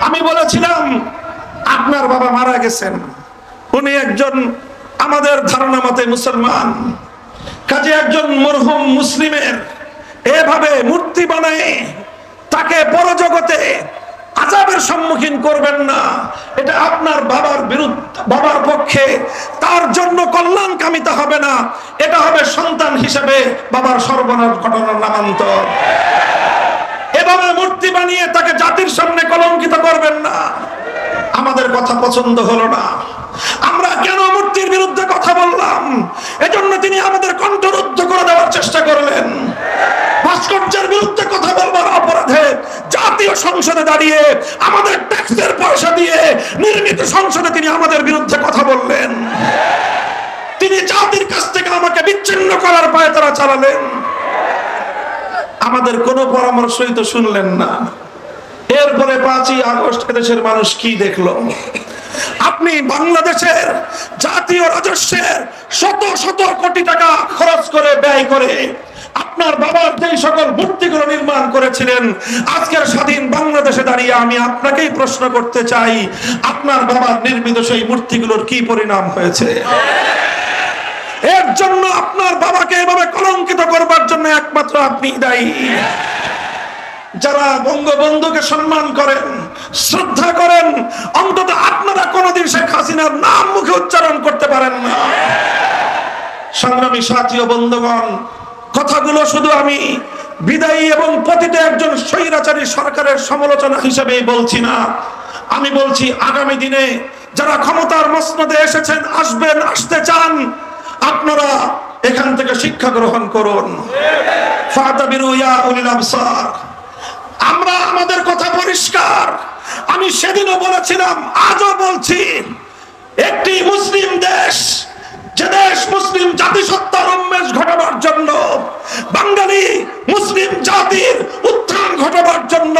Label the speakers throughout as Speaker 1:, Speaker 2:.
Speaker 1: আমি বলেছিলাম আপনার বাবা মারা গেছেন, উনি একজন আমাদের ধারণা মতে মুসলমান, কাজে একজন মরহুম মুসলিমের এভাবে মূর্তি বানায় তাকে পরজগতে আযাবের সম্মুখীন করবেন না, এটা আপনার বাবার বিরুদ্ধে, বাবার পক্ষে তার জন্য কল্যাণকামিতা হবে না, এটা হবে সন্তান হিসেবে বাবার সর্বনাশ ঘটনার নামান্তর। এভাবে মূর্তি বানিয়ে তাকে জাতির সামনে কলঙ্কিত করবেন না। আমাদের কথা পছন্দ হলো না, আমরা কেন মূর্তির বিরুদ্ধে কথা বললাম, এজন্য তিনি আমাদের কণ্ঠরুদ্ধ করে দেওয়ার চেষ্টা করলেন। ভাস্কর্যের বিরুদ্ধে কথা বলবার অপরাধে জাতীয় সংসদে দাঁড়িয়ে আমাদের ট্যাক্সের পয়সা দিয়ে নির্মিত সংসদে তিনি আমাদের বিরুদ্ধে কথা বললেন। তিনি জাতির কাছ থেকে আমাকে বিচ্ছিন্ন করার পায়তারা চালালেন, আমাদের কোনো পরামর্শই তো শুনলেন না। এরপরে 5ই আগস্ট দেশের মানুষ কি দেখলো? আপনি বাংলাদেশের জাতীয় রাজস্বের শত শত কোটি টাকা খরচ করে ব্যয় করে আপনার বাবার যেই সকল মূর্তিগুলো নির্মাণ করেছিলেন, আজকের স্বাধীন বাংলাদেশে দাঁড়িয়ে আমি আপনাকেই প্রশ্ন করতে চাই, আপনার বাবার নির্মিত সেই মূর্তিগুলোর কি পরিণাম হয়েছে? এর জন্য আপনার বাবাকে এভাবে কলঙ্কিত করবার জন্য একমাত্র আপনি দায়ী। যারা বঙ্গবন্ধুকে সম্মান করেন, শ্রদ্ধা করেন, অন্তত আপনারা কোনদিন শেখ হাসিনার নাম মুখে উচ্চারণ করতে পারেন না। সংগ্রামী সাথী ও বন্ধুগণ, কথাগুলো শুধু আমি বিদায়ী এবং পতিত একজন স্বৈরাচারী সরকারের সমালোচনা হিসেবেই বলছি না, আমি বলছি আগামী দিনে যারা ক্ষমতার মসনদে এসেছেন, আসবেন, আসতে চান, আপনারা এখান থেকে শিক্ষা গ্রহণ করুন। ফাতাবিরু ইয়া উলিল আবসার। আমরা আমাদের কথা পরিষ্কার, আমি সেদিনও বলেছিলাম, আজও বলছি, একটি মুসলিম দেশ, যে দেশ মুসলিম জাতিসত্তার উন্মেষ ঘটাবার জন্য, বাঙালি মুসলিম জাতির উত্থান ঘটাবার জন্য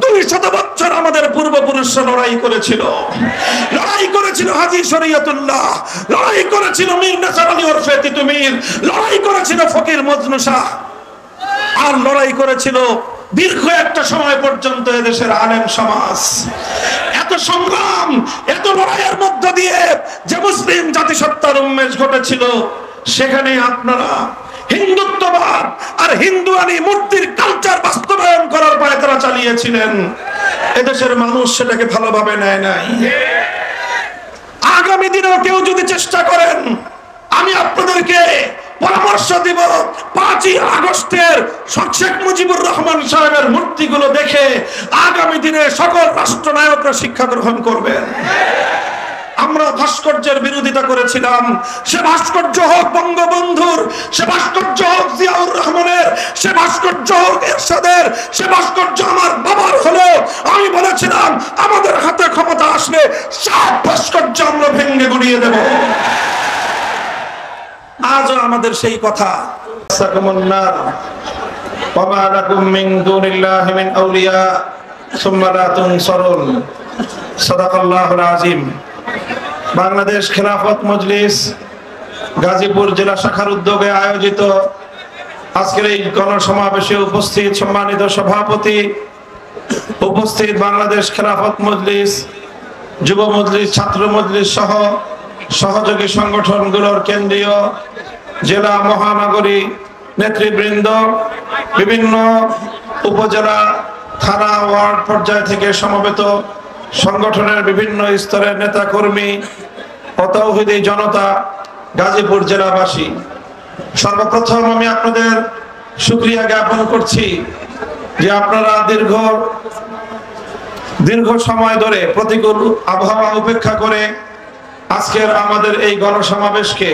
Speaker 1: 200 বছর আমাদের পূর্বপুরুষরা লড়াই করেছিল। লড়াই করেছিল হাজী শরীয়তুল্লাহ, লড়াই করেছিল মীর নাসর আলী ওরফে তিতুমীর, লড়াই করেছিল ফকির মজনু শাহ, আর লড়াই করেছিল দীর্ঘ একটা সময় পর্যন্ত এদেশের আলেম সমাজ। এত সংগ্রাম, এত লড়াইয়ের মধ্য দিয়ে যে মুসলিম জাতিসত্তার উন্মেষ ঘটেছিল, সেখানে আপনারা হিন্দুত্ববাদ আর হিন্দুয়ানি মূর্তির কালচার বাস্তবায়ন করার পায়তারা চালিয়েছিলেন। এদেশের মানুষ সেটাকে ভালোভাবে নেয় নাই। আগামী দিনেও কেউ যদি চেষ্টা করেন, আমি আপনাদেরকে পরামর্শ দিব, 5ই আগস্টের শেখ মুজিবুর রহমান সাহেবের মূর্তিগুলো দেখে আগামী দিনে সকল রাষ্ট্রনায়করা শিক্ষা গ্রহণ করবেন। আমরা ভাস্কর্যের বিরোধিতা করেছিলাম, সে ভাস্কর্য হোক বঙ্গবন্ধুর, সে ভাস্কর্য হোক জিয়াউর রহমানের, সে ভাস্কর্য হোক এরশাদের, সে ভাস্কর্য আমার বাবার হলো, আমি বলেছিলাম আমাদের হাতে ক্ষমতা আসলে সব ভাস্কর্য আমরা ভেঙে গুড়িয়ে দেব। আজও আমাদের সেই কথা। বাংলাদেশ খেলাফত মজলিস গাজীপুর জেলা শাখার উদ্যোগে আয়োজিত আজকের এই গণসমাবেশে উপস্থিত সম্মানিত সভাপতি, উপস্থিত বাংলাদেশ খেলাফত মজলিস, যুব মজলিস, ছাত্র মজলিস সহ সহযোগী সংগঠনগুলোর কেন্দ্রীয়, জেলা, মহানগরী নেতৃবৃন্দ, বিভিন্ন উপজেলা, থানা, ওয়ার্ড পর্যায় থেকে সমবেত সংগঠনের বিভিন্ন স্তরের নেতা কর্মী ও তাওহীদি জনতা, গাজীপুর জেলাবাসী, সর্বপ্রথম আমি আপনাদের শুকরিয়া জ্ঞাপন করছি যে আপনারা দীর্ঘ সময় ধরে প্রতিকূল আবহাওয়া উপেক্ষা করে আজকের আমাদের এই গণসমাবেশকে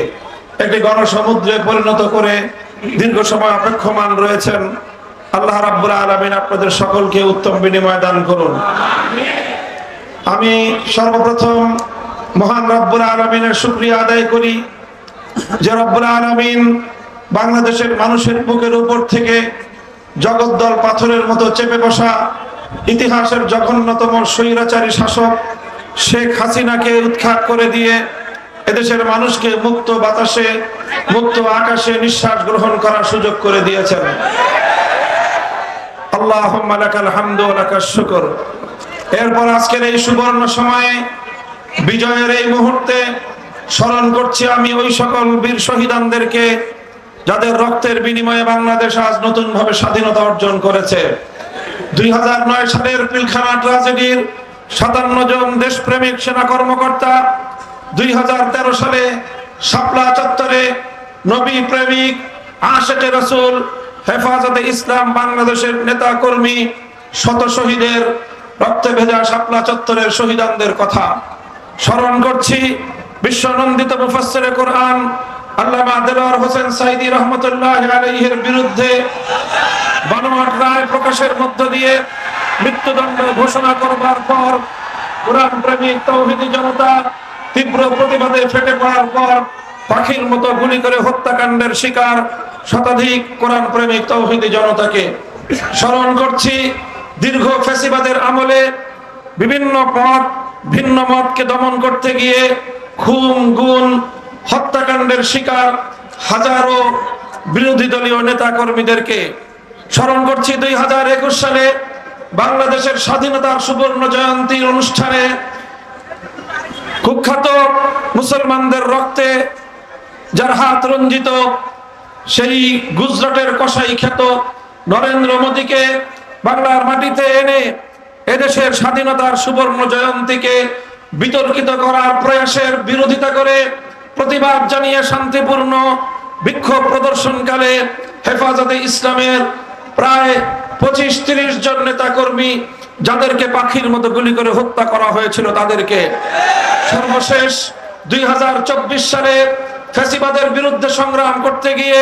Speaker 1: একটি গণসমুদ্রে পরিণত করে দীর্ঘ সময় অপেক্ষমান রয়েছেন। আল্লাহ রাব্বুল আলামিন আপনাদের সকলকে উত্তম বিনিময় দান করুন। আমি সর্বপ্রথম মহান রব্বুল আলামিনের শুকরিয়া আদায় করি যে রব্বুল আলামিন বাংলাদেশের মানুষের বুকের উপর থেকে জগদ্দল পাথরের মতো চেপে বসা ইতিহাসের জঘন্যতম স্বৈরাচারী শাসক শেখ হাসিনাকে উৎখাত করে দিয়ে এদেশের মানুষকে মুক্ত বাতাসে, মুক্ত আকাশে নিঃশ্বাস গ্রহণ করার সুযোগ করে দিয়েছেন। আল্লাহুম্মা লাকাল হামদু ওয়া লাকাশ শুকর। এরপর আজকের এই সুবর্ণ সময়ে বিজয়ের এই মুহূর্তে স্মরণ করছি আমি ওই সকল বীর শহীদানদেরকে যাদের রক্তের বিনিময়ে বাংলাদেশ আজ নতুন ভাবে স্বাধীনতা অর্জন করেছে। 2009 সালের পিলখানা ট্র্যাজেডির 57 জন দেশপ্রেমিক সেনা কর্মকর্তা, 2013 সালে শাপলা চত্বরে নবী প্রেমিক আশেকে রাসূল হেফাজতে ইসলাম বাংলাদেশের নেতা কর্মী শত শহীদের রক্তে ভেজা শাপলা চত্বরের শহীদানদের কথা স্মরণ করছি। বিশ্বনন্দিত মুফাসসিরে কোরআন আল্লামা দেলোয়ার হোসেন সাঈদী রহমাতুল্লাহি আলাইহির বিরুদ্ধে বানোয়াট রায় প্রকাশের মধ্য দিয়ে মৃত্যুদণ্ড ঘোষণা করবার পর কোরআন প্রেমিক তৌহিদি জনতা তীব্র প্রতিবাদে ফেটে পড়ার পর পাখির মতো গুলি করে হত্যাকাণ্ডের শিকার শতাধিক কোরআন প্রেমিক তৌহিদি জনতাকে স্মরণ করছি। দীর্ঘ ফ্যাসিবাদের আমলে বিভিন্ন পথ ভিন্ন মতকে দমন করতে গিয়ে খুন গুম হত্যাকাণ্ডের শিকার হাজারো বিরোধী দলীয় নেতা কর্মীদেরকে স্মরণ করছি। 2021 সালে বাংলাদেশের স্বাধীনতার সুবর্ণ জয়ন্তীর অনুষ্ঠানে কুখ্যাত মুসলমানদের রক্তে যার হাত রঞ্জিত সেই গুজরাটের কসাই খ্যাত নরেন্দ্র মোদীকে বাংলার মাটিতে এনে এদেশের স্বাধীনতার সুবর্ণ জয়ন্তীকে বিতর্কিত করার প্রয়াসের বিরোধিতা করে প্রতিবাদ জানিয়ে শান্তিপূর্ণ বিক্ষোভ প্রদর্শনকালে হেফাজতে ইসলামের প্রায় 25-30 জন নেতা কর্মী যাদেরকে পাখির মতো গুলি করে হত্যা করা হয়েছিল তাদেরকে সর্বশেষ 2024 সালে ফ্যাসিবাদের বিরুদ্ধে সংগ্রাম করতে গিয়ে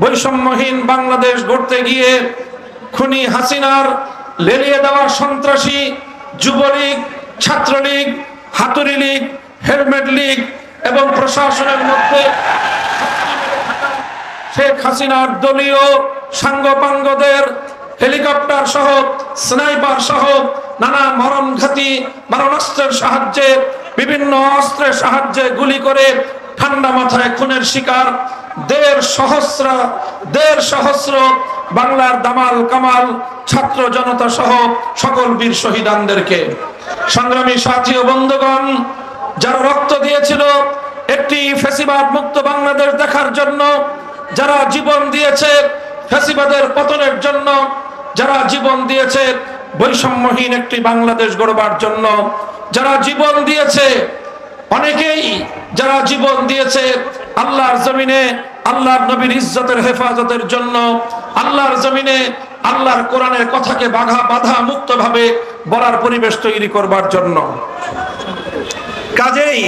Speaker 1: বৈষম্যহীন বাংলাদেশ গড়তে গিয়ে খুনি হাসিনার লেলিয়ে দেওয়া সন্ত্রাসী যুবলীগ, ছাত্রলীগ, হাতুড়ি লীগ, হেলমেট লীগ এবং প্রশাসনের মধ্যে শেখ হাসিনার দলীয় সাঙ্গপাঙ্গদের হেলিকপ্টার সহ স্নাইপার সহ নানা মরণঘাতী মারণাস্ত্রের সাহায্যে বিভিন্ন অস্ত্রের সাহায্যে গুলি করে ঠান্ডা মাথায় খুনের শিকার দেড় সহস্র বাংলার দামাল কামাল ছাত্র জনতা সহ সকল বীর শহীদানদেরকে সংগ্রামী সাথী ও বন্ধুগণ, যারা রক্ত দিয়েছিল একটি ফ্যাসিবাদ মুক্ত বাংলাদেশ দেখার জন্য, যারা জীবন দিয়েছে ফ্যাসিবাদের পতনের জন্য, যারা জীবন দিয়েছে বৈষম্যহীন একটি বাংলাদেশ গড়বার জন্য, যারা জীবন দিয়েছে অনেকেই যারা জীবন দিয়েছে আল্লাহর জমিনে আল্লাহর নবীর ইজ্জতের হেফাজতের জন্য, আল্লাহর জমিনে আল্লাহর কোরআনের কথাকে বাধা মুক্ত ভাবে বলার পরিবেশ তৈরি করবার জন্য। কাজেই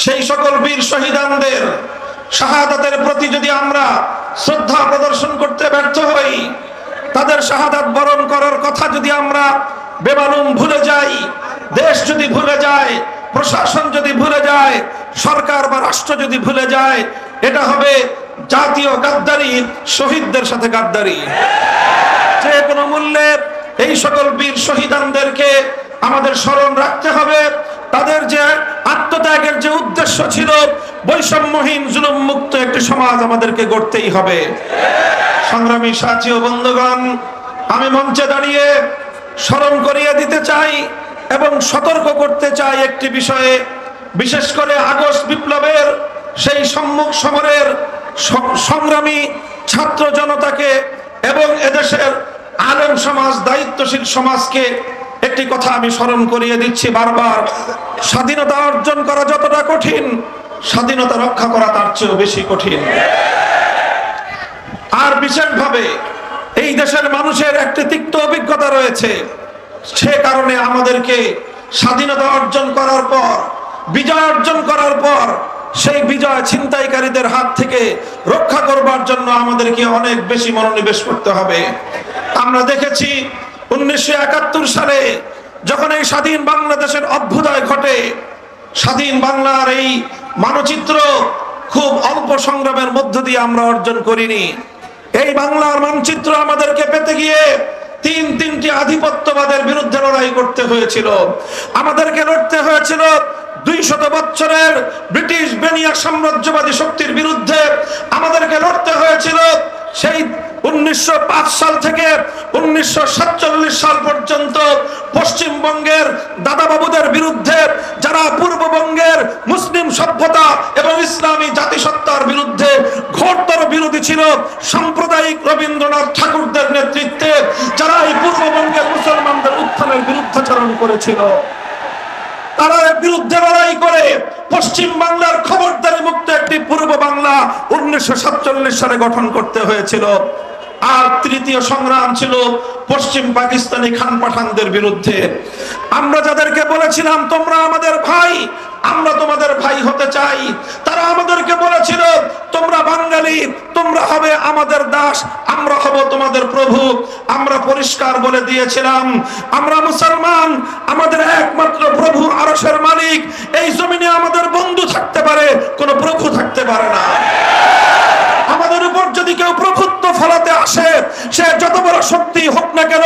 Speaker 1: সেই সকল বীর শহীদানদের শাহাদাতের প্রতি যদি আমরা শ্রদ্ধা প্রদর্শন করতে ব্যর্থ হই, তাদের শাহাদাত বরণ করার কথা যদি আমরা বেমালুম ভুলে যাই, দেশ যদি ভুলে যায়, প্রশাসন যদি ভুলে যায়, সরকার বা রাষ্ট্র যদি ভুলে যায়, এটা হবে জাতীয় গাদ্দারি, শহীদদের সাথে গাদ্দারি। যে কোনো মূল্যে এই সকল বীর শহীদানদেরকে আমাদের স্মরণ রাখতে হবে। তাদের যে আত্মত্যাগের যে উদ্দেশ্য ছিল বৈষম্যহীন জুলুম মুক্ত একটি সমাজ আমাদেরকে গড়তেই হবে। সংগ্রামী সাথী ও বন্ধুগণ, আমি মঞ্চে দাঁড়িয়ে স্মরণ করিয়ে দিতে চাই এবং সতর্ক করতে চাই একটি বিষয়ে, বিশেষ করে আগস্ট বিপ্লবের সেই সম্মুখ সমরের সংগ্রামী ছাত্র জনতাকে এবং এদেশের আলেম সমাজ, দায়িত্বশীল সমাজকে একটি কথা আমি স্মরণ করিয়ে দিচ্ছি বারবার। স্বাধীনতা অর্জন করা যতটা কঠিন, স্বাধীনতা রক্ষা করা তার চেয়েও বেশি কঠিন। আর বিশেষভাবে এই দেশের মানুষের একটি তিক্ত অভিজ্ঞতা রয়েছে। সে কারণে আমাদেরকে স্বাধীনতা অর্জন করার পর, বিজয় অর্জন করার পর সেই বিজয় ছিনতাইকারীদের হাত থেকে রক্ষা করবার জন্য আমাদেরকে অনেক বেশি মনোনিবেশ করতে হবে। আমরা দেখেছি 1971 সালে যখন এই স্বাধীন বাংলাদেশের অভ্যুদয় ঘটে, স্বাধীন বাংলার এই মানচিত্র খুব অল্প সংগ্রামের মধ্য দিয়ে আমরা অর্জন করিনি। এই বাংলার মানচিত্র আমাদেরকে পেতে গিয়ে তিনটি আধিপত্যবাদের বিরুদ্ধে লড়াই করতে হয়েছিল। আমাদেরকে লড়তে হয়েছিল 200 বছরের ব্রিটিশ বেনিয়া সাম্রাজ্যবাদী শক্তির বিরুদ্ধে। আমাদেরকে লড়তে হয়েছিল সেই 1905 সাল থেকে 1947 সাল পর্যন্ত পশ্চিমবঙ্গের দাদাবাবুদের বিরুদ্ধে, যারা পূর্ববঙ্গের মুসলিম সভ্যতা এবং ইসলামী জাতিসত্তার বিরুদ্ধে ঘোরতর বিরোধী ছিল, সাম্প্রদায়িক রবীন্দ্রনাথ ঠাকুরদের নেতৃত্বে যারা এই পূর্ববঙ্গের মুসলমানদের উত্থানের বিরুদ্ধাচরণ করেছিল, তারা এর বিরুদ্ধে লড়াই করে পশ্চিম বাংলার খবরদারি মুক্ত একটি পূর্ব বাংলা 1947 সালে গঠন করতে হয়েছিল। আর তৃতীয় সংগ্রাম ছিল পশ্চিম পাকিস্তানি খান পাঠানদের বিরুদ্ধে। আমরা যাদেরকে বলেছিলাম তোমরা আমাদের ভাই, আমরা তোমাদের ভাই হতে চাই, তারা আমাদেরকে বলেছিল তোমরা বাঙালি, তোমরা হবে আমাদের দাস, আমরা হব তোমাদের প্রভু। আমরা পরিষ্কার বলে দিয়েছিলাম আমরা মুসলমান, আমাদের একমাত্র প্রভু আরশের মালিক। এই জমিনে আমাদের বন্ধু থাকতে পারে, কোনো প্রভু থাকতে পারে না। আমাদের উপর যদি কেউ প্রভুত্ব ফলাতে আসে, সে যত বড় শক্তি হোক না কেন,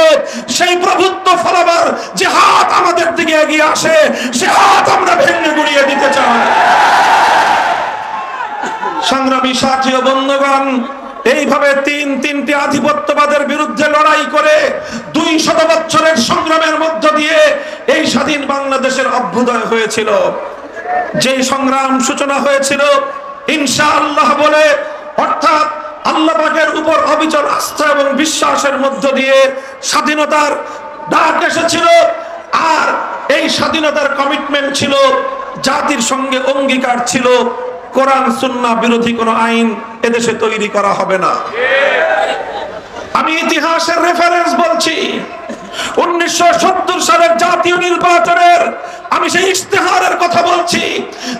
Speaker 1: সেই প্রভুত্ব ফলাবার যে হাত আমাদের দিকে এগিয়ে আসে, সে হাত আমরা ভেঙে গুড়িয়ে দিতে চাই। সংগ্রামী সাথী ও বন্ধুগণ, এইভাবে তিনটি আধিপত্যবাদের বিরুদ্ধে লড়াই করে 200 বছরের সংগ্রামের মধ্য দিয়ে এই স্বাধীন বাংলাদেশের অভ্যুদয় হয়েছিল। যেই সংগ্রাম সূচনা হয়েছিল ইনশাআল্লাহ বলে, অর্থাৎ আল্লাহ পাকের উপর অবিচল আস্থা এবং বিশ্বাসের মধ্য দিয়ে স্বাধীনতার ডাক এসেছিল। আর এই স্বাধীনতার কমিটমেন্ট ছিল, জাতির সঙ্গে অঙ্গীকার ছিল, কোরআন সুন্নাহ বিরোধী কোনো আইন এদেশে তৈরি করা হবে না। আমি ইতিহাসের রেফারেন্স বলছি। 1970 সালের জাতীয় নির্বাচনের আমি সেই ইশতেহারের কথা বলছি,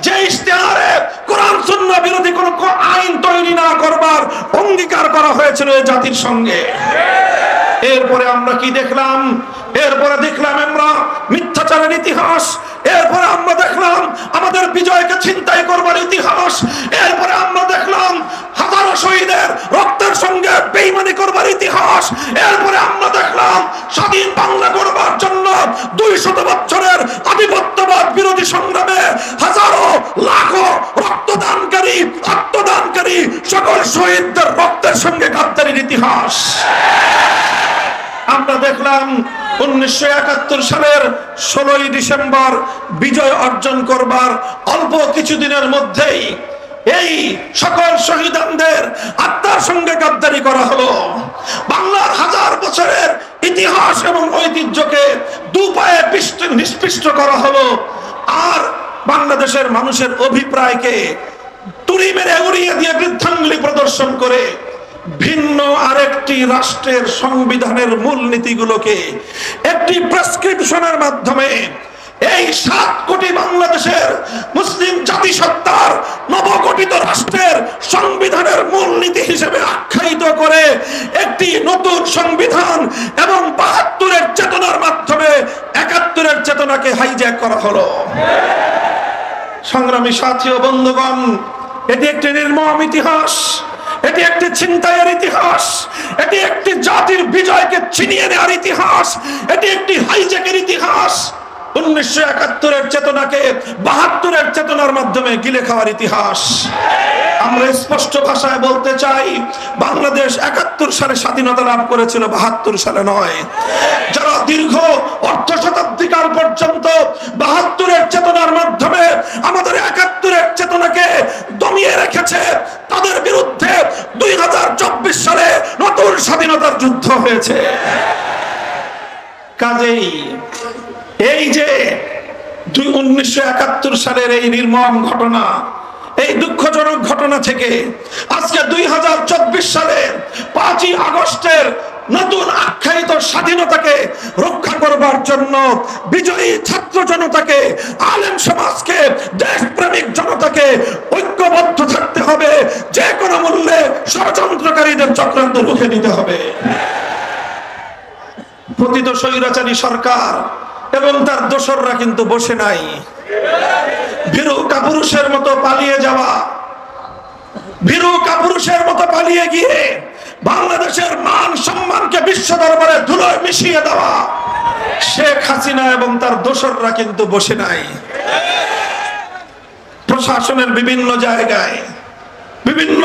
Speaker 1: যে ইশতেহারে কোরআন সুন্নাহ বিরোধী কোনো আইন তৈরি না করবার অঙ্গীকার করা হয়েছিল এই জাতির সঙ্গে। এরপরে আমরা কি দেখলাম? এরপরে দেখলাম আমরা মিথ্যাচারের ইতিহাস, এরপরে আমরা দেখলাম আমাদের বিজয়কে ছিনতাই করবার ইতিহাস, এরপরে আমরা দেখলাম হাজারো শহীদের রক্তের সঙ্গে বেঈমানি করবার ইতিহাস, এরপরে আমরা দেখলাম স্বাধীন বাংলা গড়বার জন্য 200 বছরের আধিপত্যবাদ বিরোধী সংগ্রামে হাজারো লাখো রক্তদানকারী আত্মদানকারী সকল শহীদদের রক্তের সঙ্গে গাদ্দারির ইতিহাস। আমরা দেখলাম 1971 সালের 16 ডিসেম্বর বিজয় অর্জন করবার অল্প কিছুদিনের মধ্যেই এই সকল শহীদদের আত্মার সঙ্গে গাদ্দারি করা হলো। বাংলার হাজার বছরের ইতিহাস এবং ঐতিহ্যকে দুপায়ে নিষ্পৃষ্ট করা হলো। আর বাংলাদেশের মানুষের অভিপ্রায়কে তুড়ি মেরে উড়িয়ে দিয়ে বৃদ্ধাঙ্গুলি প্রদর্শন করে ভিন্ন আরেকটি রাষ্ট্রের সংবিধানের মূলনীতিগুলোকে একটি প্রেসক্রিপশনের মাধ্যমে এই 7 কোটি বাংলাদেশের মুসলিম জাতিসত্তার নবগঠিত রাষ্ট্রের সংবিধানের মূলনীতি হিসেবে আখ্যায়িত করে একটি নতুন সংবিধান এবং 72-এর চেতনার মাধ্যমে 71-এর চেতনাকে হাইজ্যাক করা হলো। সংগ্রামী সাথী ও বন্ধুগণ, এটি একটি নির্মম ইতিহাস, এটি একটি ছিনতাইয়ের ইতিহাস, এটি একটি জাতির বিজয়কে ছিনিয়ে নেওয়ার ইতিহাস, এটি একটি হাইজ্যাকের ইতিহাস। 1971-এর চেতনাকে 72-এর চেতনার মাধ্যমে গিলে খাওয়ার ইতিহাস। আমরা স্পষ্ট ভাষায় বলতে চাই, বাংলাদেশ 71 সালে স্বাধীনতা লাভ করেছিল, 72 সালে নয়। যারা দীর্ঘ অর্ধ শতাব্দীকাল পর্যন্ত 72-এর চেতনার মাধ্যমে আমাদের 71-এর চেতনাকে দমিয়ে রেখেছে, তাদের বিরুদ্ধে 2024 সালে নতুন স্বাধীনতার যুদ্ধ হয়েছে। কাজেই এই যে 1971 সালের এই নির্মম ঘটনা, এই দুঃখজনক ঘটনা থেকে আজকে 2024 সালের 5ই আগস্টের নতুন আখ্যায়িত স্বাধীনতাকে রক্ষা করবার জন্য বিজয়ী ছাত্র জনতাকে, আলেম সমাজকে, দেশপ্রেমিক জনতাকে ঐক্যবদ্ধ থাকতে হবে। যে কোনো মূল্যে ষড়যন্ত্রকারীদের চক্রান্ত রুখে দিতে হবে। পতিত স্বৈরাচারী সরকার এবং তার দোসররা কিন্তু বসে নাই। ভীরু কাপুরুষের মতো পালিয়ে যাওয়া, ভীরু কাপুরুষের মতো পালিয়ে গিয়ে বাংলাদেশের মান সম্মানকে বিশ্ব দরবারে ধুলোয় মিশিয়ে দেওয়া শেখ হাসিনা এবং তার দোসররা কিন্তু বসে নাই। প্রশাসনের বিভিন্ন জায়গায়, বিভিন্ন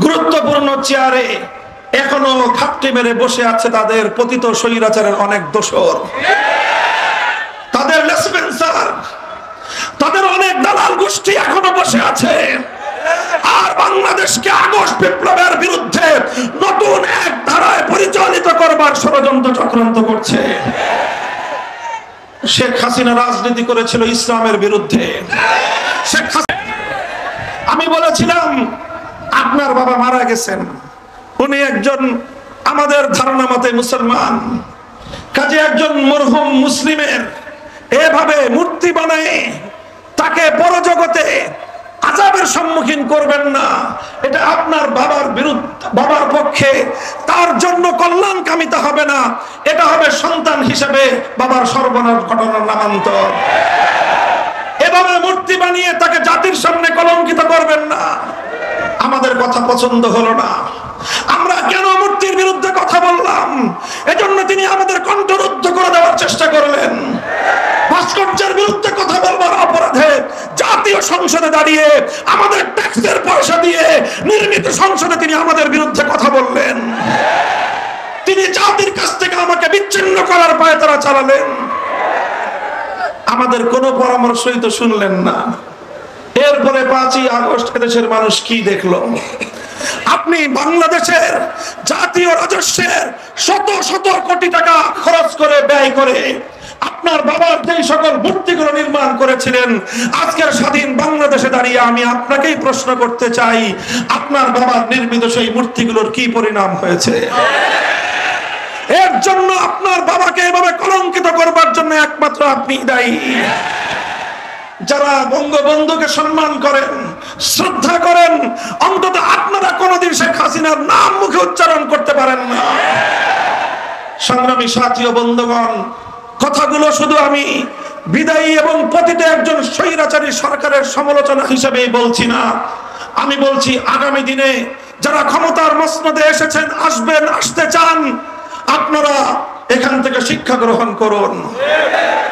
Speaker 1: গুরুত্বপূর্ণ চেয়ারে এখনো ঘাপটি মেরে বসে আছে তাদের পতিত স্বৈরাচারের অনেক দোসর, তাদের লেসপেন্সার, তাদের অনেক দালাল গোষ্ঠী এখনো বসে আছে। আর বাংলাদেশকে আগস্ট বিপ্লবের বিরুদ্ধে নতুন এক ধারায় পরিচালিত করবার ষড়যন্ত্র চক্রান্ত করছে। শেখ হাসিনা রাজনীতি করেছিল ইসলামের বিরুদ্ধে। আমি বলেছিলাম আপনার বাবা মারা গেছেন, উনি একজন আমাদের ধারণা মতে মুসলমান, কাজে একজন মরহুম মুসলিমের এভাবে মূর্তি বানায় তাকে পরজগতে আযাবের সম্মুখীন করবেন না, এটা আপনার বাবার বিরুদ্ধে, বাবার পক্ষে তার জন্য কল্যাণ কামিতা হবে না, এটা হবে সন্তান হিসেবে বাবার সর্বনাশ ঘটনার নামান্তর। এভাবে মূর্তি বানিয়ে তাকে জাতির সামনে কলঙ্কিত করবেন না। আমাদের কথা পছন্দ হলো না, আমরা কেন মূর্তির বিরুদ্ধে কথা বললাম, এজন্য তিনি আমাদের কণ্ঠরুদ্ধ করে দেওয়ার চেষ্টা করলেন। ভাস্কর্যের বিরুদ্ধে কথা বলবার অপরাধে জাতীয় সংসদে দাঁড়িয়ে আমাদের ট্যাক্সের পয়সা দিয়ে নির্মিত সংসদে তিনি আমাদের বিরুদ্ধে কথা বললেন। তিনি জাতির কাছ থেকে আমাকে বিচ্ছিন্ন করার পায়তারা চালালেন। আমাদের কোনো পরামর্শই তো শুনলেন না। এরপরে 5ই আগস্ট দেশের মানুষ কি দেখলো? আপনি বাংলাদেশের জাতীয় রাজস্বের শত শত কোটি টাকা খরচ করে ব্যয় করে আপনার বাবার যেই সকল মূর্তিগুলো নির্মাণ করেছিলেন, আজকের স্বাধীন বাংলাদেশে দাঁড়িয়ে আমি আপনাকেই প্রশ্ন করতে চাই, আপনার বাবার নির্মিত সেই মূর্তিগুলোর কি পরিণাম হয়েছে? এর জন্য আপনার বাবাকে এভাবে কলঙ্কিত করবার জন্য একমাত্র আপনি দায়ী। যারা বঙ্গবন্ধুকে সম্মান করেন, শ্রদ্ধা করেন, অন্তত আপনারা কোনোদিন শেখ হাসিনার নাম মুখে উচ্চারণ করতে পারেন না। সংগ্রামী সাথী ও বন্ধুগণ, কথাগুলো শুধু আমি বিদায়ী এবং পতিত একজন স্বৈরাচারী সরকারের সমালোচনা হিসেবেই বলছি না, আমি বলছি আগামী দিনে যারা ক্ষমতার মসনদে এসেছেন, আসবেন, আসতে চান, আপনারা এখান থেকে শিক্ষা গ্রহণ করুন।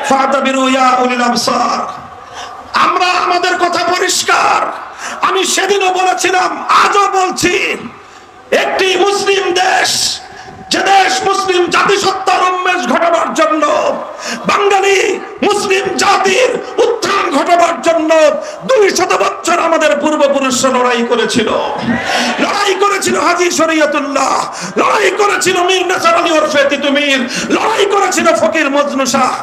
Speaker 1: ফাতাবিরু ইয়া উলিল আবসার। আমরা আমাদের কথা পরিষ্কার, আমি সেদিনও বলেছিলাম, আজও বলছি, একটি মুসলিম দেশ, যে দেশ মুসলিম জাতিসত্তার উন্মেষ ঘটাবার জন্য, বাঙালি মুসলিম জাতির উত্থান ঘটাবার জন্য 200 বছর আমাদের পূর্বপুরুষরা লড়াই করেছিল। লড়াই করেছিল হাজী শরীয়তুল্লাহ, লড়াই করেছিল মীর নাসর আলী ওরফে তিতু মীর, লড়াই করেছিল ফকির মজনু শাহ,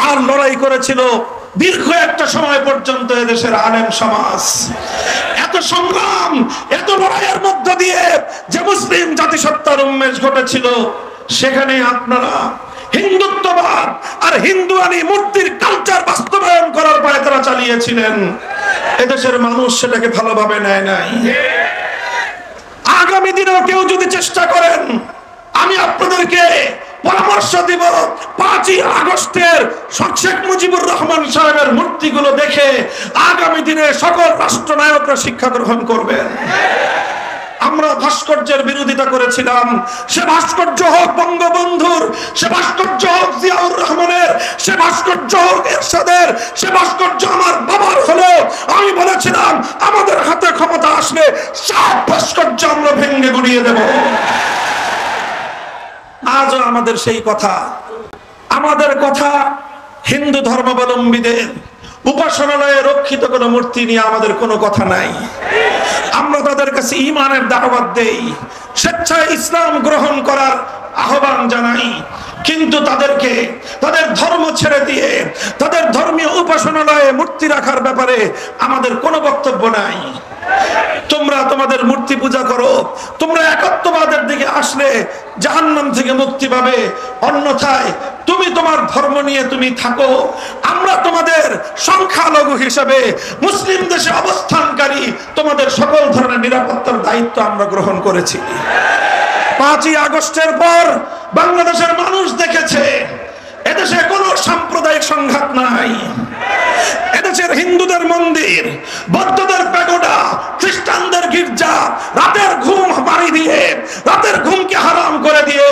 Speaker 1: আর লড়াই করেছিল দীর্ঘ একটা সময় পর্যন্ত এদেশের আলেম সমাজ। এত সংগ্রাম, এত লড়াইয়ের মধ্য দিয়ে যে মুসলিম জাতিসত্তার উন্মেষ ঘটেছিল, সেখানে আপনারা হিন্দুত্ববাদ আর হিন্দুয়ানি মূর্তির কালচার বাস্তবায়ন করার পায়তারা চালিয়েছিলেন। এদেশের মানুষ সেটাকে ভালোভাবে নেয় নাই। আগামী দিনেও কেউ যদি চেষ্টা করেন, আমি আপনাদেরকে পরামর্শ দিব, 5ই আগস্টের শেখ মুজিবুর রহমান সাহেবের মূর্তিগুলো দেখে আগামী দিনে সকল রাষ্ট্রনায়করা শিক্ষা গ্রহণ করবেন। আমরা ভাস্কর্যের বিরোধিতা করেছিলাম, সে ভাস্কর্য হোক বঙ্গবন্ধুর, সে ভাস্কর্য হোক জিয়াউর রহমানের, সে ভাস্কর্য হোক এরশাদের, সে ভাস্কর্য আমার বাবার হলো। আমি বলেছিলাম আমাদের হাতে ক্ষমতা আসলে সব ভাস্কর্য আমরা ভেঙে গুড়িয়ে দেব। আজও আমাদের সেই কথা। আমাদের কথা হিন্দু ধর্মাবলম্বীদের উপাসনালয়ে রক্ষিত কোনো মূর্তি নিয়ে আমাদের কোনো কথা নাই। আমরা তাদের কাছে ঈমানের দাওয়াত দেই, স্বেচ্ছায় ইসলাম গ্রহণ করার আহ্বান জানাই, কিন্তু তাদেরকে তাদের ধর্ম ছেড়ে দিয়ে তাদের ধর্মীয় উপাসনালয়ে মূর্তি রাখার ব্যাপারে আমাদের কোনো বক্তব্য নাই। তোমরা তোমাদের মূর্তি পূজা করো, তোমরা একত্ববাদের দিকে আসলে জাহান্নাম থেকে মুক্তি পাবে, অন্যথায় তুমি তোমার ধর্ম নিয়ে তুমি থাকো। আমরা তোমাদের সংখ্যালঘু হিসেবে মুসলিম দেশে অবস্থানকারী তোমাদের সকল ধরনের নিরাপত্তার দায়িত্ব আমরা গ্রহণ করেছি। 5ই আগস্টের পর বাংলাদেশের মানুষ দেখেছে এদেশে কোনো সাম্প্রদায়িক সংঘাত নাই। এদেশের হিন্দুদের মন্দির, বৌদ্ধদের প্যাগোডা, খ্রিস্টানদের গির্জা রাতের ঘুম বাড়ি দিয়ে, রাতের ঘুমকে হারাম করে দিয়ে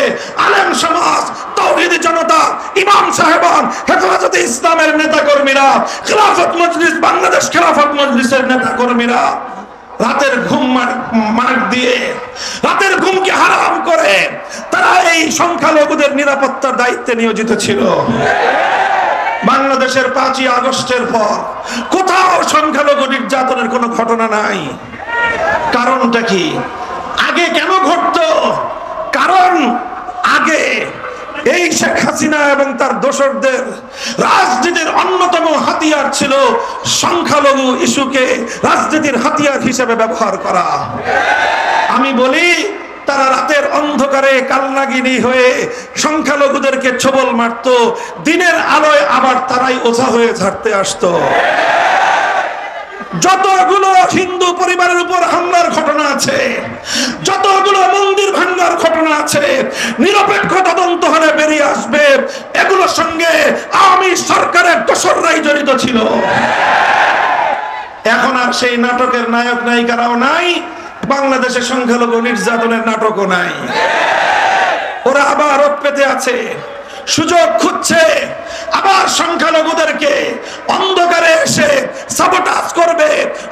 Speaker 1: আলেম সমাজ, তাওহীদি জনতা, ইমাম সাহেবান, হেফাজতে ইসলামের নেতা কর্মীরা, খেলাফত মজলিস, বাংলাদেশ খেলাফত মজলিসের নেতা কর্মীরা রাতের ঘুম মার দিয়ে, রাতের ঘুমকে হারাম করে তারা এই সংখ্যালঘুদের নিরাপত্তার দায়িত্বে নিয়োজিত ছিল। বাংলাদেশের 5ই আগস্টের পর কোথাও সংখ্যালঘু নির্যাতনের কোনো ঘটনা নাই। কারণটা কি? আগে কেন ঘটতো? কারণ আগে এই শেখ হাসিনা এবং তার দোসরদের রাজনীতির অন্যতম হাতিয়ার ছিল সংখ্যালঘু ইস্যুকে রাজনীতির হাতিয়ার হিসেবে ব্যবহার করা। আমি বলি, তারা রাতের অন্ধকারে কালনাগিনী হয়ে সংখ্যালঘুদেরকে ছোবল মারত, দিনের আলোয় আবার তারাই ওঝা হয়ে ঝাড়তে আসতো। যতগুলো হিন্দু পরিবারের উপর হামলার ঘটনা আছে, যতগুলো মন্দির ভাঙার ঘটনা আছে, নিরপেক্ষ তদন্ত হলে বেরিয়ে আসবে এগুলোর সঙ্গে আওয়ামী সরকারের দোসররাই জড়িত ছিল। এখন আর সেই নাটকের নায়ক নায়িকারাও নাই, বাংলাদেশে সংখ্যালঘু নির্যাতনের নাটকও নাই। ওরা আবার রোদ পেতে আছে, সুযোগ খুঁজছে, আবার সংখ্যালঘুদেরকে অন্ধকারে এসে সাবোটাজ করবে,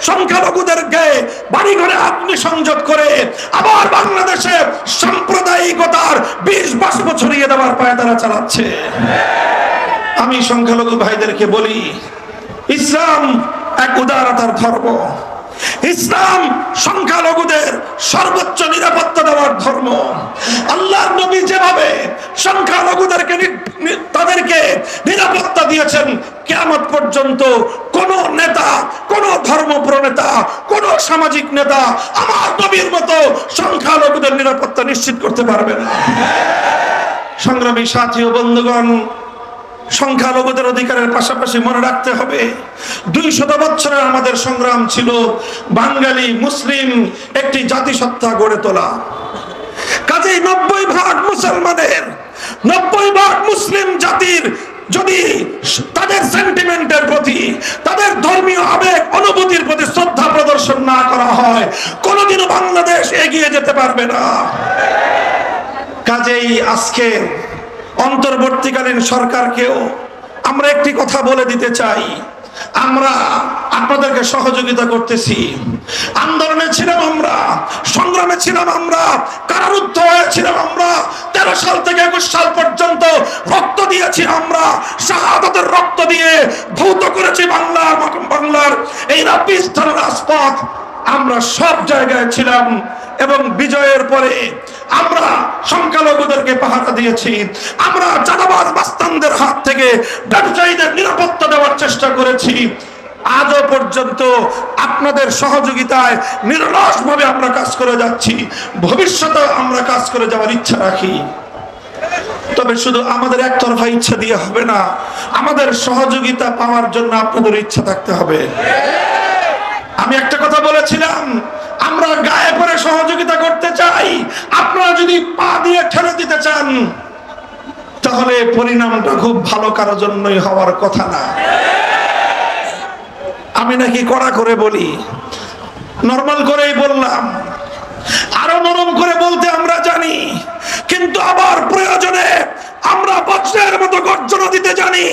Speaker 1: সংখ্যালঘুদেরকে বাড়িঘরে অগ্নিসংযোগ করে আবার বাংলাদেশে সাম্প্রদায়িকতার বিষ বাষ্প ছড়িয়ে দেওয়ার পায়তারা চালাচ্ছে। আমি সংখ্যালঘু ভাইদেরকে বলি, ইসলাম এক উদারতার ধর্ম। ইসলাম সংখ্যালঘুদের সর্বোচ্চ নিরাপত্তা দেওয়ার ধর্ম। আল্লাহর নবী যেভাবে সংখ্যালঘুদেরকে তাদেরকে নিরাপত্তা দিয়েছেন, কিয়ামত পর্যন্ত কোন নেতা, কোন ধর্ম প্রনেতা, কোন সামাজিক নেতা আমার নবীর মতো সংখ্যালঘুদের নিরাপত্তা নিশ্চিত করতে পারবে না। সংগ্রামী সাথী ও বন্ধুগণ, সংখ্যালঘুদের অধিকারের পাশাপাশি মনে রাখতে হবে 200 বছরের আমাদের সংগ্রাম ছিল বাঙালি মুসলিম একটি জাতিসত্তা গড়ে তোলা। কাজেই 90% মুসলমানের, 90% মুসলিম জাতির যদি তাদের সেন্টিমেন্টের প্রতি, তাদের ধর্মীয় আবেগ অনুভূতির প্রতি শ্রদ্ধা প্রদর্শন না করা হয়, কোনোদিনও বাংলাদেশ এগিয়ে যেতে পারবে না। কাজেই আজকে অন্তর্বর্তীকালীন সরকারকেও আমরা একটি কথা বলে দিতে চাই, আমরা আপনাদেরকে সহযোগিতা করতেছি। আন্দোলনে ছিলাম আমরা, সংগ্রামে ছিলাম আমরা, কারারুদ্ধ হয়েছিলাম আমরা, 13 সাল থেকে 21 সাল পর্যন্ত রক্ত দিয়েছি আমরা, শাহাদাতের রক্ত দিয়ে ধৌত করেছি বাংলার এই রাব্বিস্থানের রাজপথ। আমরা সব জায়গায় ছিলাম এবং বিজয়ের পরে আমরা সংখ্যালঘুদেরকে পাহারা দিয়েছি। আমরা চাঁদাবাজ মাস্তানদের হাত থেকে ব্যবসায়ীদের নিরাপত্তা দেওয়ার চেষ্টা করেছি। আজও পর্যন্ত আপনাদের সহযোগিতায় নিরলসভাবে আমরা কাজ করে যাচ্ছি, ভবিষ্যতে আমরা কাজ করে যাওয়ার ইচ্ছা রাখি। তবে শুধু আমাদের একতরফা ইচ্ছা দিয়ে হবে না, আমাদের সহযোগিতা পাওয়ার জন্য আপনাদের ইচ্ছা থাকতে হবে। আমি একটা কথা বলেছিলাম, আমরা গায়ে পড়ে সহযোগিতা করতে চাই। আপনারা যদি পা দিয়ে ঠেলে দিতে চান, তাহলে পরিণামটা খুব ভালো কারোর জন্যই হওয়ার কথা না। আমি নাকি কড়া করে বলি, নরমাল করেই বললাম, আরো নরম করে বলতে আমরা জানি, কিন্তু আবার প্রয়োজনে আমরা বজ্রের মতো গর্জনা দিতে জানি,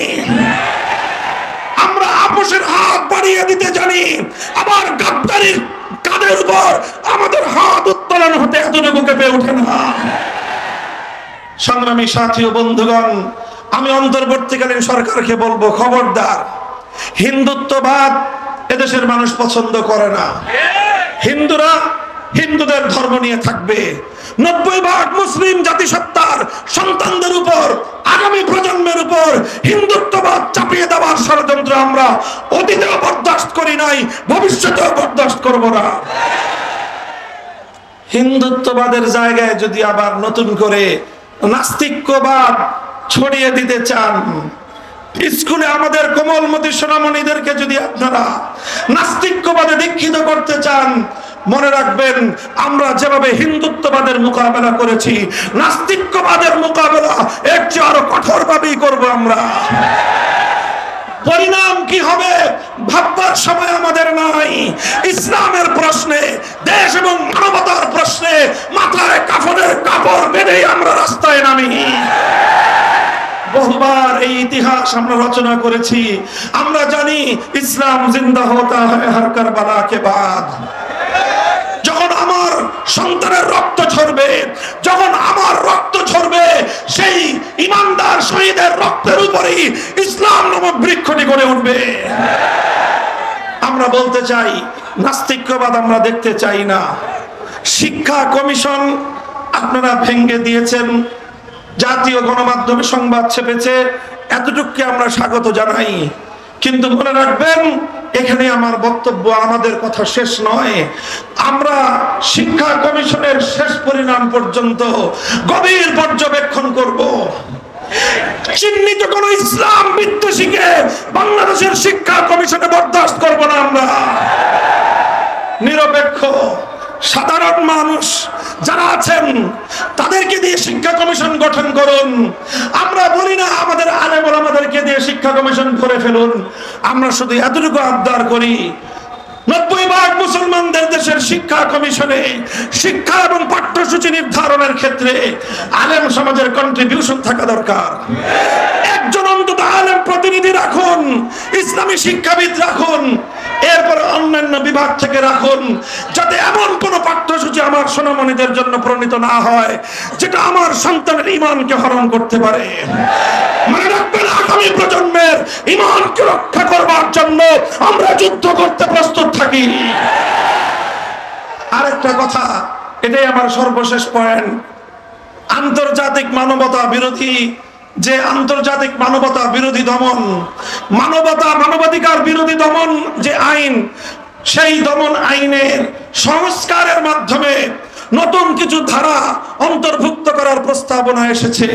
Speaker 1: আমরা আপোষের হাত বাড়িয়ে দিতে জানি, আবার গাদ্দারির কাঁধের উপর আমাদের হাত উত্তোলন হতে এতটুকু কেঁপে ওঠে না। সংগ্রামী সাথী ও বন্ধুগণ, আমি অন্তর্বর্তীকালীন সরকারকে বলবো, খবরদার, হিন্দুত্ববাদ এদেশের মানুষ পছন্দ করে না। হিন্দুরা হিন্দুদের ধর্ম নিয়ে থাকবে, 90% মুসলিম জাতিসত্তার সন্তানদের উপর, আগামী প্রজন্মের উপর হিন্দুত্ববাদ চাপিয়ে দেওয়ার ষড়যন্ত্র আমরা অতীতেও বরদাস্ত করি নাই, ভবিষ্যতেও বরদাস্ত করব না। হিন্দুত্ববাদের জায়গায় যদি আবার নতুন করে নাস্তিক্যবাদ ছড়িয়ে দিতে চান, স্কুলে আমাদের কোমলমতি সোনামণিদেরকে যদি আপনারা নাস্তিক্যবাদে দীক্ষিত করতে চান, মনে রাখবেন, আমরা যেভাবে হিন্দুত্ববাদের মোকাবেলা করেছি, নাস্তিক্যবাদের মোকাবেলা এর চেয়ে আরো কঠোরভাবেই করব আমরা। পরিণাম কি হবে ভাববার সময় আমাদের নাই। ইসলামের প্রশ্নে, দেশ এবং মানবতার প্রশ্নে মাথায় কাফনের কাপড় বেঁধেই আমরা রাস্তায় নামি। বহুবার এই ইতিহাস আমরা রচনা করেছি। আমরা জানি ইসলাম জিন্দা হতা হ্যায় হর কারবালা কে বাদ। সন্তানের রক্ত ঝরবে, যখন আমার রক্ত ঝরবে, সেই ইমানদার শহীদের রক্তের উপরেই ইসলাম নামক বৃক্ষটি গড়ে উঠবে। আমরা বলতে চাই, নাস্তিক্যবাদ আমরা দেখতে চাই না। শিক্ষা কমিশন আপনারা ভেঙে দিয়েছেন, জাতীয় গণমাধ্যমে সংবাদ ছেপেছে, এতটুকুকে আমরা স্বাগত জানাই। কিন্তু মনে রাখবেন, এখানে আমার বক্তব্য, আমাদের কথা শেষ নয়। আমরা শিক্ষা কমিশনের শেষ পরিণাম পর্যন্ত গভীর পর্যবেক্ষণ করব। চিহ্নিত কোন ইসলাম বিদ্বেষীকে বাংলাদেশের শিক্ষা কমিশনে বরদাস্ত করব না। আমরা নিরপেক্ষ সাধারণ মানুষ যারা আছেন তাদেরকে দিয়ে শিক্ষা কমিশন গঠন করুন। আমরা বলি না আমাদের আলেম ওলামাদেরকে দিয়ে শিক্ষা কমিশন করে ফেলুন। আমরা শুধু এতটুকু আবদার করি, 90% মুসলমানদের দেশের শিক্ষা কমিশনে শিক্ষা এবং পাঠ্যসূচি নির্ধারণের ক্ষেত্রে আলেম সমাজের কন্ট্রিবিউশন থাকা দরকার। একজন অন্তত আলেম প্রতিনিধি রাখুন, ইসলামী শিক্ষাবিদ রাখুন, এরপর অন্যান্য বিভাগ থেকে রাখুন, যাতে এমন কোন পাঠ্যসূচি আমার সোনামণিদের জন্য প্রণীত না হয় যেটা আমার সন্তানের ঈমানকে হরণ করতে পারে। মনে রাখবেন, আগামী প্রজন্মের ঈমানকে রক্ষা করবার জন্য আমরা যুদ্ধ করতে প্রস্তুত থাকি। আরেকটা কথা, এটাই আমার সর্বশেষ পয়েন্ট। আন্তর্জাতিক মানবতা বিরোধী যে আন্তর্জাতিক মানবতা বিরোধী দমন, মানবাধিকার বিরোধী দমন যে আইন, সেই দমন আইনের সংস্কারের মাধ্যমে নতুন কিছু ধারা অন্তর্ভুক্ত করার প্রস্তাবনা এসেছে।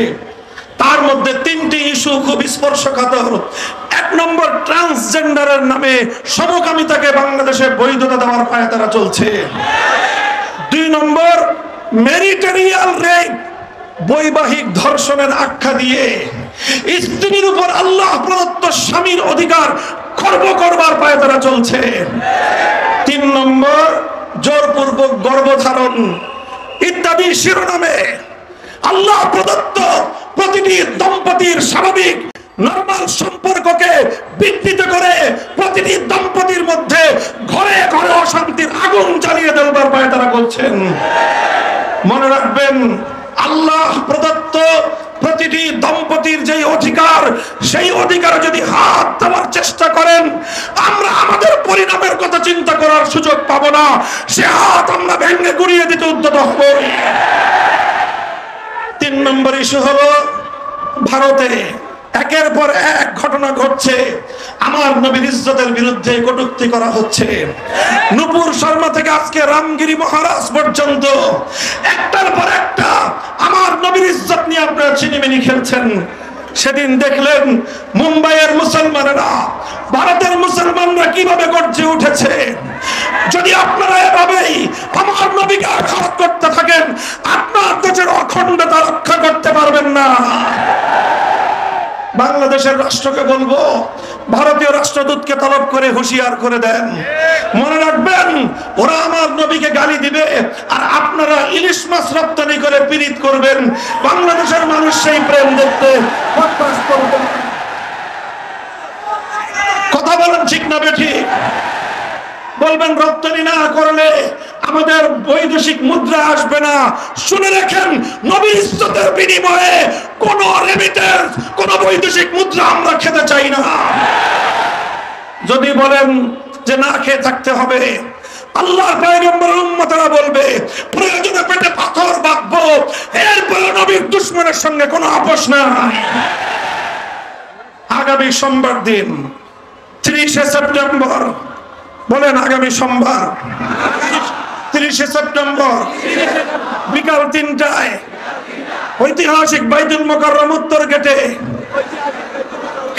Speaker 1: তার মধ্যে 3টি ইস্যু খুব স্পর্শকাতর। 1 নম্বর, ট্রান্সজেন্ডারের নামে সমকামিতাকে বাংলাদেশে বৈধতা দেওয়ার পায়তারা চলছে। 2 নম্বর, ম্যারিটারিয়াল রেপ, বৈবাহিক ধর্ষণের আখ্যা দিয়ে স্ত্রীর উপর আল্লাহ প্রদত্ত স্বামীর অধিকার খর্ব করবার পায়তারা চলছে। 3 নম্বর, জোরপূর্বক গর্ভধারণ ইত্যাদি শিরোনামে আল্লাহ প্রদত্ত প্রতিটি দম্পতির স্বাভাবিক নরমাল সম্পর্ককে বিকৃত করে প্রতিটি দম্পতির মধ্যে ঘরে ঘরে অশান্তির আগুন জ্বালিয়ে দেবার পায়তারা করছেন। মনে রাখবেন, আল্লাহ প্রদত্ত প্রতিটি দম্পতির যে অধিকার, সেই অধিকার যদি হাত দেওয়ার চেষ্টা করেন, আমরা আমাদের পরিণামের কথা চিন্তা করার সুযোগ পাবো না। সে হাত আমরা ভেঙে গুড়িয়ে দিতে উদ্যত হব। 3 নম্বর ইস্যু হলো, ভারতে একের পর এক ঘটনা ঘটছে। আমার নবীর ইজ্জতের বিরুদ্ধে কটূক্তি করা হচ্ছে। নূপুর শর্মা থেকে আজকে রামগিরি মহারাজ পর্যন্ত একটার পর একটা আমার নবীর ইজ্জত নিয়ে আপনারা ছিনিমিনি খেলছেন। সেদিন দেখলেন মুম্বাইয়ের মুসলমানেরা, ভারতের মুসলমানরা কিভাবে গর্জে উঠেছে। যদি আপনারা এভাবেই আমার নবীকে আঘাত করতে থাকেন, আপনার দেশের অখণ্ডতা রক্ষা করতে পারবেন না। বাংলাদেশের রাষ্ট্রকে বলবো, ভারতীয় রাষ্ট্রদূতকে তলব করে হুঁশিয়ার করে দেন। মনে রাখবেন, ওরা আমার নবীকে গালি দিবে আর আপনারা ইলিশ মাছ রপ্তানি করে পীড়িত করবেন। বাংলাদেশের মানুষ সেই প্রেম দেখতে কথা বলেন, ঠিক না বেঠিক? বলবেন রপ্তানি না করলে আমাদের বৈদেশিক মুদ্রা আসবে না। শুনে রাখেন, নবীর ইজ্জতের বিনিময়ে কোন রেমিটেন্স, কোন বৈদেশিক মুদ্রা আমরা খেতে চাই না। যদি বলেন যে না খেয়ে থাকতে হবে, আল্লাহর পয়গম্বরের উম্মতেরা বলবে প্রয়োজনে পেটে পাথর বাঁধবো, এরপরে নবীর দুশমনের সঙ্গে কোনো আপোষ নাই। আগামী সোমবার দিন 30শে সেপ্টেম্বর, বলেন আগামী সোমবার 30শে সেপ্টেম্বর বিকাল 3টায় ঐতিহাসিক বাইতুল মোকাররম উত্তর গেটে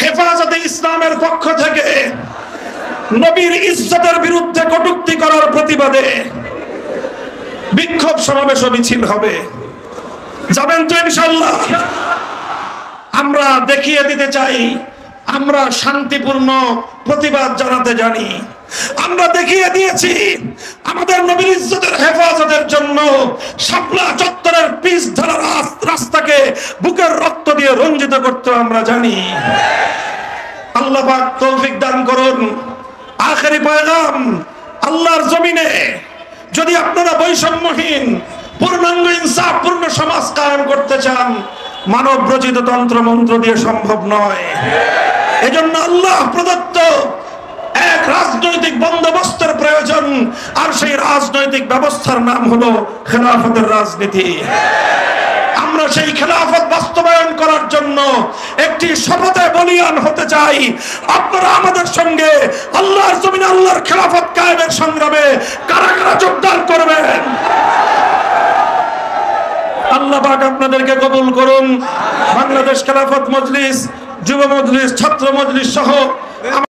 Speaker 1: হেফাজতে ইসলামের পক্ষ থেকে নবীর ইজ্জতের বিরুদ্ধে কটূক্তি করার প্রতিবাদে বিক্ষোভ সমাবেশ মিছিল হবে। যাবেন তো ইনশাআল্লাহ? আমরা দেখিয়ে দিতে চাই আমরা শান্তিপূর্ণ প্রতিবাদ জানাতে জানি। আমরা দেখিয়ে দিয়েছি আমাদের নবীর ইজ্জতের হেফাজতের জন্য শাপলা চত্বরের পিচ ধরা রাস্তাকে বুকের রক্ত দিয়ে রঞ্জিত করতে আমরা জানি। আল্লাহ পাক তৌফিক দান করুন। আখেরি পয়গাম, আল্লাহর জমিনে যদি আপনারা বৈষম্যহীন পূর্ণাঙ্গ ইনসাফপূর্ণ সমাজ কায়েম করতে চান, মানব রচিত তন্ত্র মন্ত্র দিয়ে সম্ভব নয়। এজন্য আল্লাহ প্রদত্ত এক রাজনৈতিক বন্দোবস্তের প্রয়োজন, আর সেই রাজনৈতিক ব্যবস্থার নাম হলো খেলাফতের রাজনীতি। আমরা সেই খেলাফত বাস্তবায়ন করার জন্য একটি শপথে বলিয়ান হতে চাই। আপনারা আমাদের সঙ্গে আল্লাহর জমিনে আল্লাহর খেলাফত কায়েমের সংগ্রামে কারা কারা যোগদান করবেন? আল্লাহ পাক আপনাদেরকে কবুল করুন। বাংলাদেশ খেলাফত মজলিস, যুব মজলিস, ছাত্র মজলিস সহ